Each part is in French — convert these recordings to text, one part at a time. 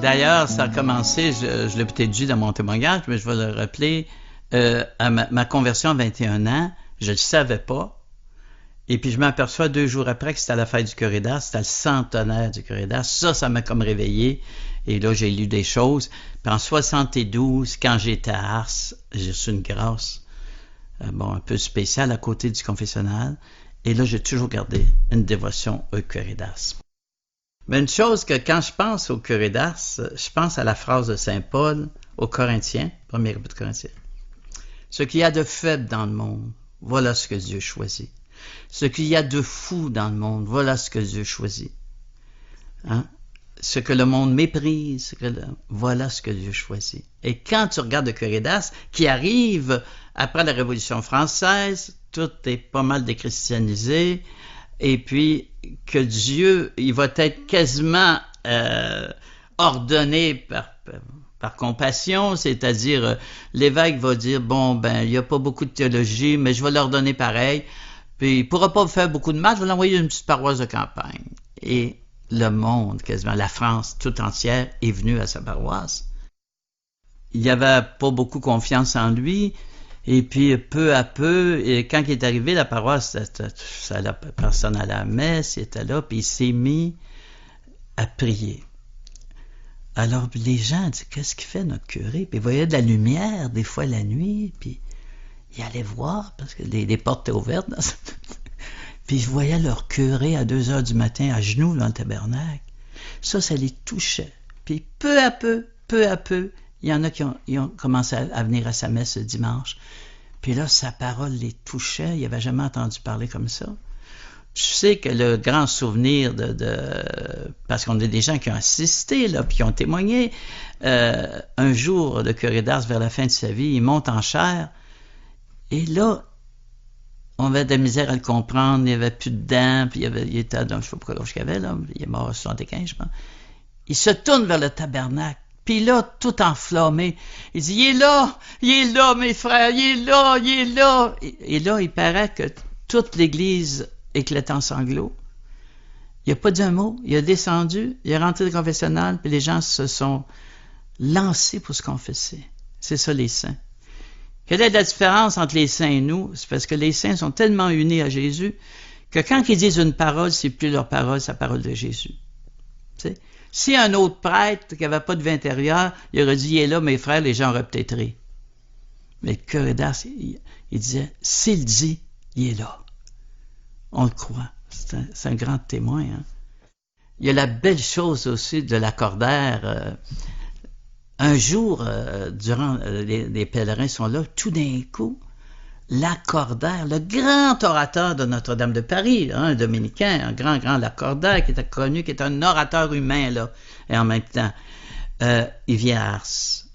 D'ailleurs, ça a commencé, je l'ai peut-être dit dans mon témoignage, mais je vais le rappeler, à ma conversion à 21 ans, je le savais pas. Et puis je m'aperçois 2 jours après que c'était la fête du curé d'Ars, c'était le centenaire du curé d'Ars. Ça m'a comme réveillé. Et là, j'ai lu des choses. Puis en 72, quand j'étais à Ars, j'ai reçu une grâce, un peu spéciale à côté du confessionnal. Et là, j'ai toujours gardé une dévotion au curé d'Ars. Mais une chose que quand je pense au curé d'Ars, je pense à la phrase de Saint Paul aux Corinthiens, premier épître de Corinthiens. Ce qu'il y a de faible dans le monde, voilà ce que Dieu choisit. Ce qu'il y a de fou dans le monde, voilà ce que Dieu choisit. Hein? Ce que le monde méprise, voilà ce que Dieu choisit. Et quand tu regardes le curé d'Ars, qui arrive après la Révolution française, tout est pas mal déchristianisé, et puis que Dieu, il va être quasiment ordonné par compassion, c'est-à-dire l'évêque va dire, il n'y a pas beaucoup de théologie, mais je vais l'ordonner pareil, puis il ne pourra pas vous faire beaucoup de mal, je vais l'envoyer dans une petite paroisse de campagne. Et le monde, quasiment la France tout entière, est venue à sa paroisse. Il n'y avait pas beaucoup confiance en lui, et puis peu à peu, et quand il est arrivé, la paroisse, personne à la messe, il était là, puis il s'est mis à prier. Alors les gens disent, qu'est-ce qu'il fait notre curé? Puis il voyait de la lumière, des fois la nuit, puis il allait voir, parce que les portes étaient ouvertes. Puis je voyais leur curé à 2 heures du matin, à genoux dans le tabernacle. Ça les touchait. Puis peu à peu, il y en a qui ont commencé à venir à sa messe le dimanche. Puis là, sa parole les touchait. Il n'avait jamais entendu parler comme ça. Je sais que le grand souvenir parce qu'on a des gens qui ont assisté, là, puis qui ont témoigné, un jour, le curé d'Ars, vers la fin de sa vie, il monte en chair. Et là, on avait de la misère à le comprendre, il n'y avait plus de dents, puis il était dans, je ne sais pas pourquoi l'âge qu'il avait, là, il est mort à 75, je pense. Il se tourne vers le tabernacle, puis là, tout enflammé, il dit, il est là, mes frères, il est là. Et là, il paraît que toute l'église éclatait en sanglots. Il n'a pas dit un mot, il a descendu, il est rentré dans le confessionnal, puis les gens se sont lancés pour se confesser. C'est ça, les saints. Quelle est la différence entre les saints et nous? C'est parce que les saints sont tellement unis à Jésus que quand ils disent une parole, c'est plus leur parole, c'est la parole de Jésus. Tu sais? Si un autre prêtre qui n'avait pas de vie intérieure, il aurait dit, il est là, mes frères, les gens auraient peut-être ri. Mais le curé d'Ars, il disait, s'il dit, il est là. On le croit. C'est un grand témoin. Hein? Il y a la belle chose aussi de l'accordaire. Un jour, durant les pèlerins sont là, tout d'un coup, l'accordaire, le grand orateur de Notre-Dame de Paris, un dominicain, un grand l'accordaire qui était connu, qui est un orateur humain, là, et en même temps, il vient à Ars.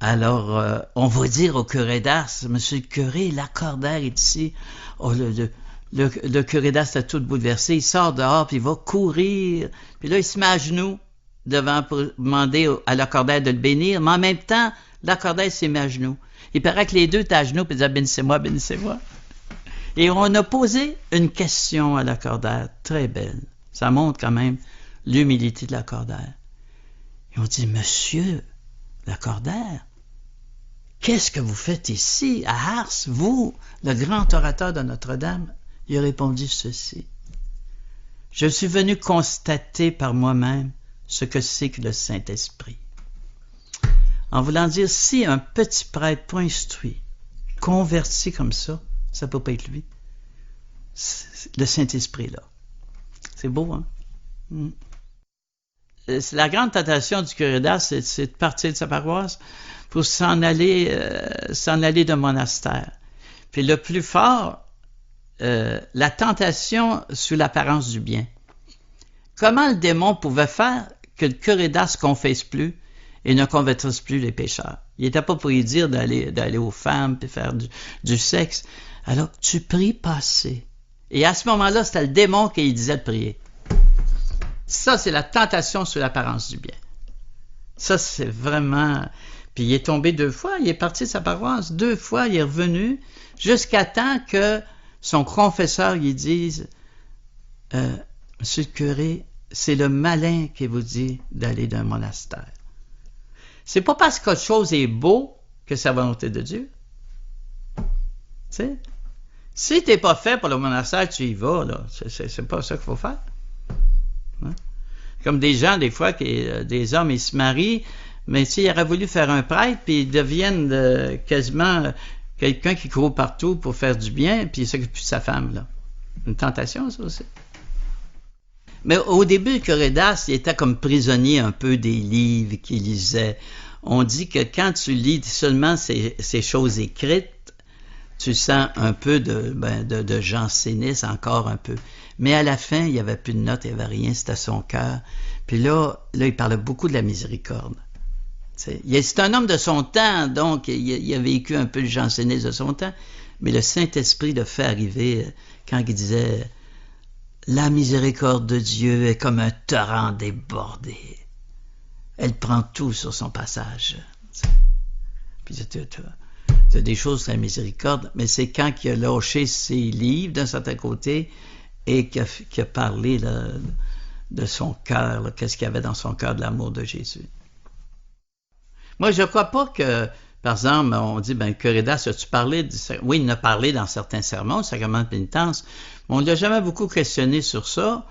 Alors, on va dire au curé d'Ars, monsieur le curé, l'accordaire est ici. Oh, le curé d'Ars est tout bouleversé, il sort dehors, puis il va courir, puis là, il se met à genoux devant pour demander à l'accordaire de le bénir, mais en même temps, l'accordaire s'est mis à genoux. Il paraît que les deux étaient à genoux et disaient « Bénissez-moi, bénissez-moi ». Et on a posé une question à l'accordaire, très belle. Ça montre quand même l'humilité de l'accordaire. Et on dit « Monsieur l'accordaire, qu'est-ce que vous faites ici, à Ars, vous, le grand orateur de Notre-Dame ?» Il a répondu ceci. « Je suis venu constater par moi-même ce que c'est que le Saint-Esprit. » En voulant dire, si un petit prêtre pas instruit, converti comme ça ne peut pas être lui. Le Saint-Esprit là. C'est beau, hein? La grande tentation du curé d'Ars, c'est de partir de sa paroisse pour s'en aller d'un monastère. Puis le plus fort, la tentation sous l'apparence du bien. Comment le démon pouvait faire que le curé d'Ars ne confesse plus et ne convertisse plus les pécheurs? Il n'était pas pour lui dire d'aller aux femmes et faire du sexe. Alors, tu pries pas assez. Et à ce moment-là, c'était le démon qui disait de prier. Ça, c'est la tentation sous l'apparence du bien. Ça, c'est vraiment... Puis il est tombé 2 fois, il est parti de sa paroisse 2 fois, il est revenu, jusqu'à temps que son confesseur lui dise « Monsieur le curé, c'est le malin qui vous dit d'aller d'un monastère. C'est pas parce qu'autre chose est beau que c'est la volonté de Dieu. Tu sais? Si t'es pas fait pour le monastère, tu y vas, là. C'est pas ça qu'il faut faire. Hein? Comme des gens, des fois, des hommes, ils se marient, mais ils auraient voulu faire un prêtre, puis ils deviennent quasiment quelqu'un qui court partout pour faire du bien, puis il s'occupe plus de sa femme, là. Une tentation, ça aussi. Mais au début, Corédas, il était comme prisonnier un peu des livres qu'il lisait. On dit que quand tu lis seulement ces choses écrites, tu sens un peu de jansénisme, encore un peu. Mais à la fin, il n'y avait plus de notes, il n'y avait rien, c'était son cœur. Puis là, il parlait beaucoup de la miséricorde. C'est un homme de son temps, donc il a vécu un peu le jansénisme de son temps, mais le Saint-Esprit le fait arriver quand il disait « La miséricorde de Dieu est comme un torrent débordé. Elle prend tout sur son passage. » Puis c'est des choses sur la miséricorde, mais c'est quand il a lâché ses livres d'un certain côté et qu'il a parlé là, de son cœur, qu'est-ce qu'il y avait dans son cœur de l'amour de Jésus. Moi, je ne crois pas que, par exemple, on dit, Corédas, as-tu parlé? Oui, il en a parlé dans certains sermons, le sacrement de pénitence, mais on ne l'a jamais beaucoup questionné sur ça.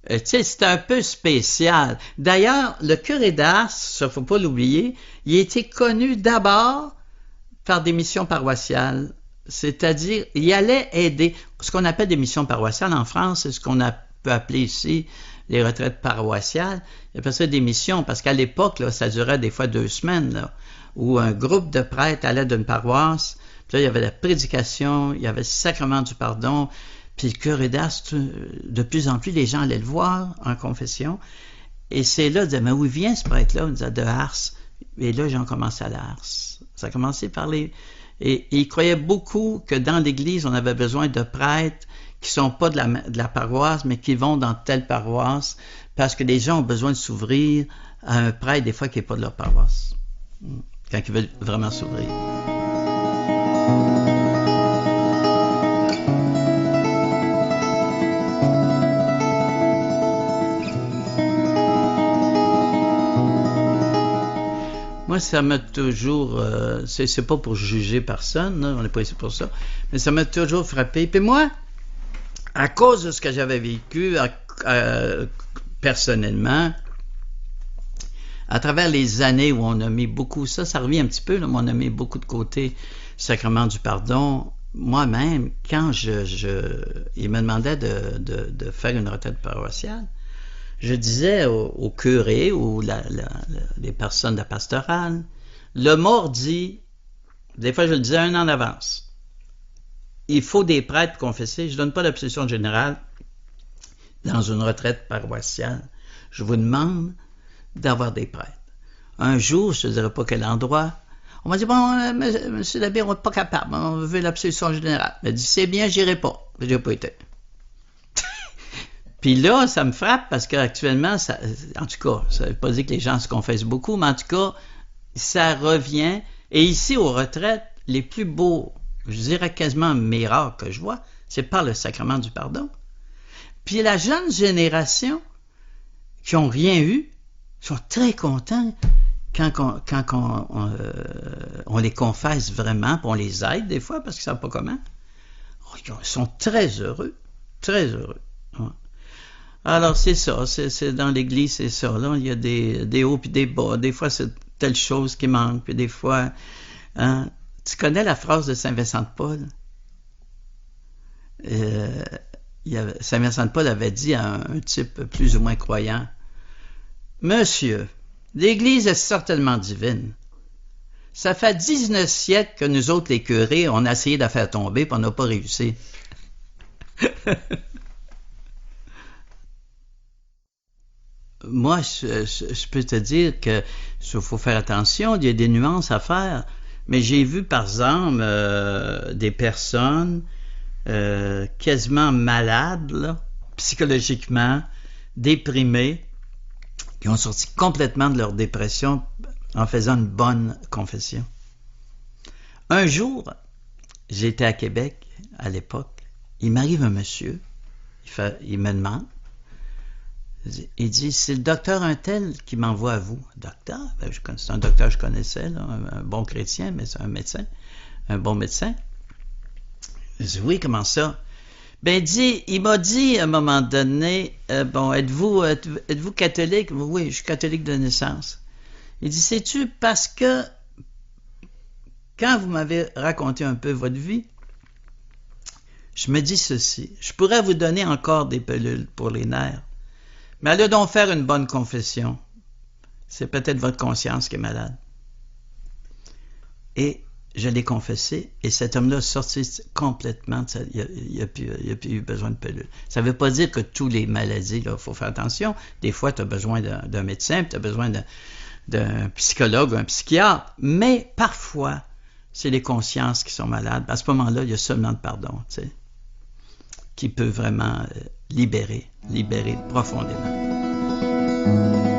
Tu sais, c'est un peu spécial. D'ailleurs, le Corédas, ça ne faut pas l'oublier, il a été connu d'abord par des missions paroissiales. C'est-à-dire, il allait aider, ce qu'on appelle des missions paroissiales en France, c'est ce qu'on peut appeler ici les retraites paroissiales. Il appelle ça des missions, parce qu'à l'époque, là, ça durait des fois 2 semaines, là, où un groupe de prêtres allait d'une paroisse, puis là, il y avait la prédication, il y avait le sacrement du pardon, puis le Corédas, de plus en plus, les gens allaient le voir en confession, et c'est là, ils disaient, mais où vient ce prêtre-là? On disait, de Ars. Et là, j'en commençais à la Ars. Ça a commencé par les... Et ils croyaient beaucoup que dans l'Église, on avait besoin de prêtres qui sont pas de la paroisse, mais qui vont dans telle paroisse, parce que les gens ont besoin de s'ouvrir à un prêtre, des fois, qui n'est pas de leur paroisse, quand ils veulent vraiment s'ouvrir. Moi, ça m'a toujours... c'est pas pour juger personne, là, on n'est pas ici pour ça, mais ça m'a toujours frappé. Puis moi, à cause de ce que j'avais vécu personnellement, à travers les années où on a mis beaucoup, ça revient un petit peu, là, mais on a mis beaucoup de côté le sacrement du pardon. Moi-même, quand il me demandait de faire une retraite paroissiale, je disais au curé ou les personnes de la pastorale, le mardi, des fois je le disais 1 an d'avance, il faut des prêtres pour confesser. Je ne donne pas l'absolution générale dans une retraite paroissiale. Je vous demande d'avoir des prêtres. Un jour, je ne te dirai pas quel endroit, on m'a dit, bon, monsieur l'abbé, on n'est pas capable, on veut l'absolution générale. Il m'a dit, c'est bien, j'irai pas. Je n'ai pas été. Puis là, ça me frappe parce qu'actuellement, en tout cas, ça ne veut pas dire que les gens se confessent beaucoup, mais en tout cas, ça revient. Et ici, aux retraites, les plus beaux, je dirais quasiment miracles que je vois, c'est par le sacrement du pardon. Puis la jeune génération, qui n'ont rien eu, sont très contents quand on les confesse vraiment, puis on les aide des fois parce qu'ils ne savent pas comment. Ils sont très heureux, très heureux. Ouais. Alors, c'est ça, c'est dans l'Église, c'est ça. Là, il y a des hauts puis des bas. Des fois, c'est telle chose qui manque, puis des fois... Hein, tu connais la phrase de Saint Vincent de Paul? Saint Vincent de Paul avait dit à un type plus ou moins croyant, « Monsieur, l'Église est certainement divine. Ça fait 19 siècles que nous autres, les curés, on a essayé de la faire tomber, puis on n'a pas réussi. » Moi, je peux te dire que faut faire attention, il y a des nuances à faire, mais j'ai vu, par exemple, des personnes quasiment malades, là, psychologiquement, déprimées, qui ont sorti complètement de leur dépression en faisant une bonne confession. Un jour, j'étais à Québec, à l'époque, il m'arrive un monsieur, il me demande, Il dit, c'est le docteur untel qui m'envoie à vous. Docteur? Ben, c'est un docteur que je connaissais, là, un bon chrétien, mais c'est un médecin, un bon médecin. Je dis, oui, comment ça? Ben, il m'a dit à un moment donné, bon, êtes-vous catholique? Oui, je suis catholique de naissance. Il dit, sais-tu, parce que quand vous m'avez raconté un peu votre vie, je me dis ceci, je pourrais vous donner encore des pilules pour les nerfs, mais allez donc faire une bonne confession. C'est peut-être votre conscience qui est malade. Et je l'ai confessé, et cet homme-là est sorti complètement, il n'a plus eu besoin de pilules. Ça ne veut pas dire que toutes les maladies, il faut faire attention. Des fois, tu as besoin d'un médecin, tu as besoin d'un psychologue ou un psychiatre, mais parfois, c'est les consciences qui sont malades. À ce moment-là, il y a seulement le pardon, tu sais, qui peut vraiment libérer profondément.